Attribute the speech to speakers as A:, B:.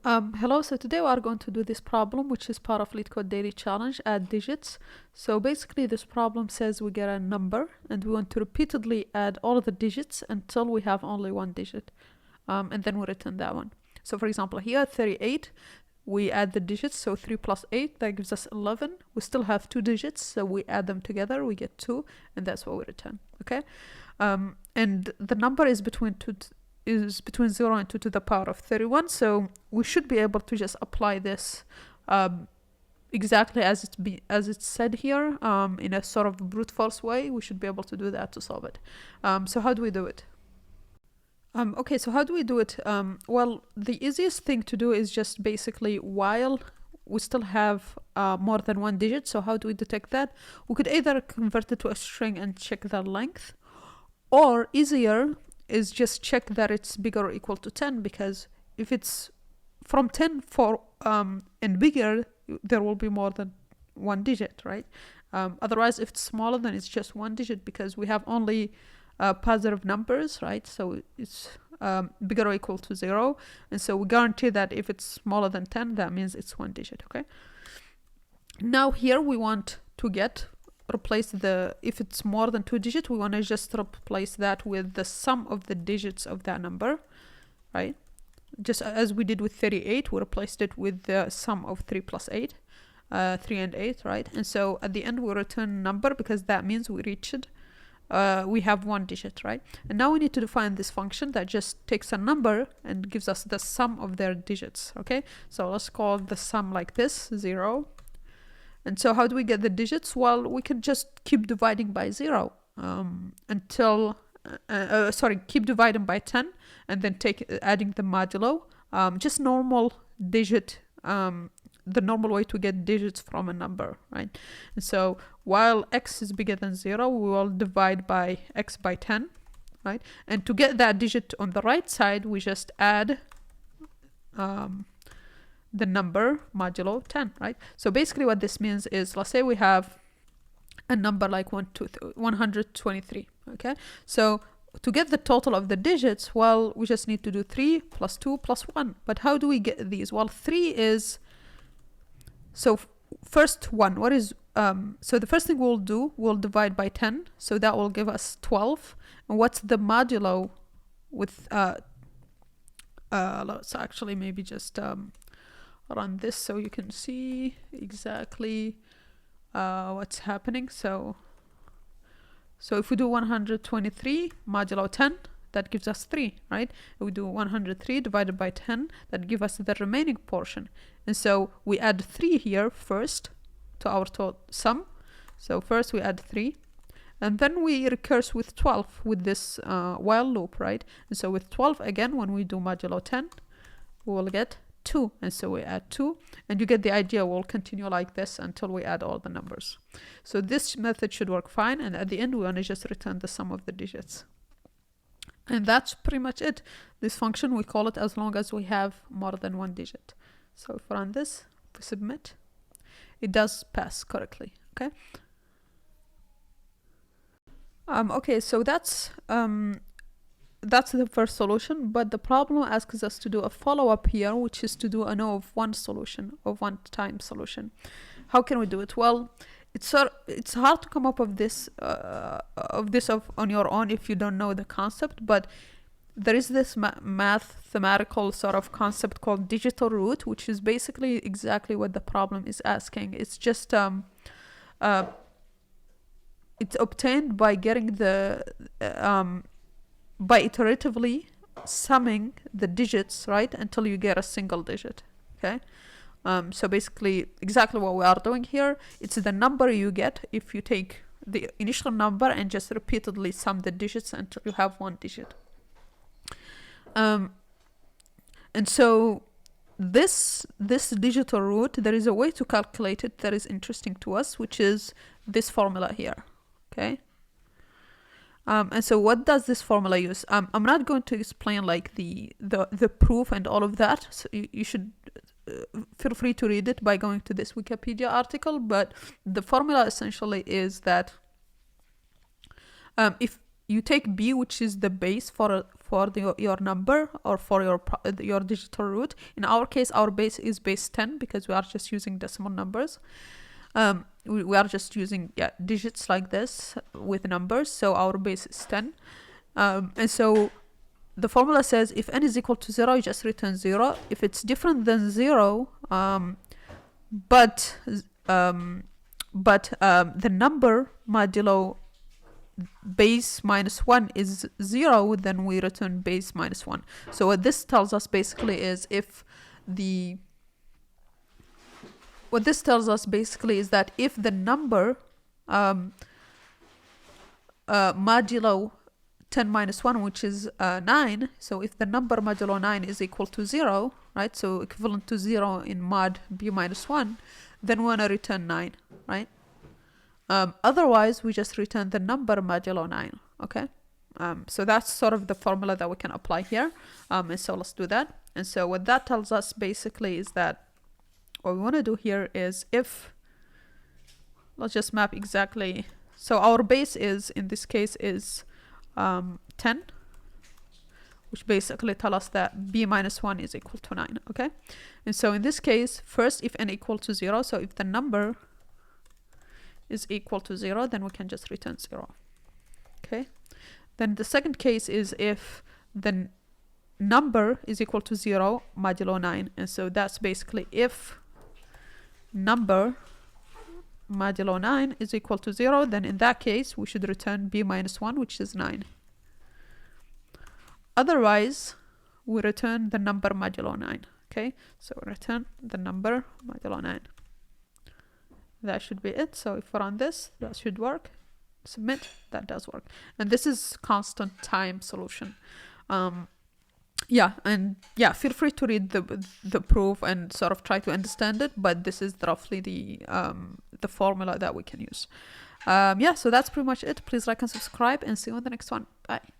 A: Hello, so today we are going to do this problem, which is part of Leetcode Daily Challenge, add digits. So basically this problem says we get a number and we want to repeatedly add all of the digits until we have only one digit. And then we return that one. So for example, here 38, we add the digits, so 3 plus 8, that gives us 11. We still have two digits, so we add them together, we get 2, and that's what we return, okay? And the number is between 0 and 2 to the power of 31, so we should be able to just apply this exactly as it's said here, in a sort of brute force way. We should be able to do that to solve it. So how do we do it? Okay, so how do we do it? Well, the easiest thing to do is just basically while we still have more than one digit. So how do we detect that? We could either convert it to a string and check the length, or easier is just check that it's bigger or equal to 10, because if it's from 10 and bigger, there will be more than one digit, right? Otherwise, if it's smaller, then it's just one digit, because we have only positive numbers, right? So it's bigger or equal to 0, and so we guarantee that if it's smaller than 10, that means it's one digit, okay? Now here we want to replace if it's more than 2 digits, we want to just replace that with the sum of the digits of that number, right? Just as we did with 38, we replaced it with the sum of 3 plus 8, 3 and 8, right? And so at the end we return a number, because that means we reached we have one digit, right? And now we need to define this function that just takes a number and gives us the sum of their digits, okay? So let's call the sum like this, 0. And so how do we get the digits? Well, we can just keep dividing by 0 keep dividing by 10 and then adding the modulo. Just normal digit, the normal way to get digits from a number, right? And so while x is bigger than 0, we will divide by x by 10, right? And to get that digit on the right side, we just add the number modulo 10, right? So basically what this means is, let's say we have a number like 123, okay? So to get the total of the digits, well, we just need to do 3 plus 2 plus 1. But how do we get these? Well, 3 is, so first 1, what is, so the first thing we'll do, we'll divide by 10, so that will give us 12. And what's the modulo with, let's actually maybe just run this so you can see exactly what's happening. So if we do 123 modulo 10, that gives us 3, right? If we do 103 divided by 10, that gives us the remaining portion. And so we add 3 here first to our sum. So first we add 3, and then we recurse with 12 with this while loop, right? And so with 12 again, when we do modulo 10, we will get 2, and so we add 2, and you get the idea. We'll continue like this until we add all the numbers. So this method should work fine, and at the end we want to just return the sum of the digits. And that's pretty much it. This function, we call it as long as we have more than one digit. So if we run this, if we submit, it does pass correctly, okay? Okay, so that's the first solution, but the problem asks us to do a follow-up here, which is to do an O of 1 solution, of one-time solution. How can we do it? Well, it's hard to come up with this on your own if you don't know the concept, but there is this mathematical sort of concept called digital root, which is basically exactly what the problem is asking. It's just it's obtained by getting by iteratively summing the digits, right, until you get a single digit, okay? So basically exactly what we are doing here, it's the number you get if you take the initial number and just repeatedly sum the digits until you have one digit. And so this digital root, there is a way to calculate it that is interesting to us, which is this formula here, okay? And so what does this formula use? I'm not going to explain like the proof and all of that, so you should feel free to read it by going to this Wikipedia article, but the formula essentially is that you take b, which is the base for your number or for your digital root. In our case, our base is base 10 because we are just using decimal numbers. We are just using digits like this with numbers, so our base is 10. And so the formula says if n is equal to 0, you just return 0. If it's different than 0, but the number modulo base minus 1 is 0, then we return base minus 1. So what this tells us basically is that if the number modulo 10 minus 1, which is 9, so if the number modulo 9 is equal to 0, right, so equivalent to 0 in mod b minus 1, then we want to return 9, right? Otherwise, we just return the number modulo 9, okay? So that's sort of the formula that we can apply here. And so let's do that. And so what that tells us basically is that what we want to do here is let's just map exactly. So our base is, in this case, is 10, which basically tell us that b minus 1 is equal to 9, okay? And so in this case, first, if n equal to 0, so if the number is equal to 0, then we can just return 0, okay? Then the second case is if the number is equal to 0 modulo 9, and so that's basically if number modulo 9 is equal to 0, then in that case we should return b minus 1, which is 9. Otherwise, we return the number modulo 9, okay? So return the number modulo 9. That should be it. So if we run this, that should work. Submit, that does work. And this is constant time solution. Feel free to read the proof and sort of try to understand it, but this is roughly the formula that we can use. So that's pretty much it. Please like and subscribe, and see you on the next one. Bye.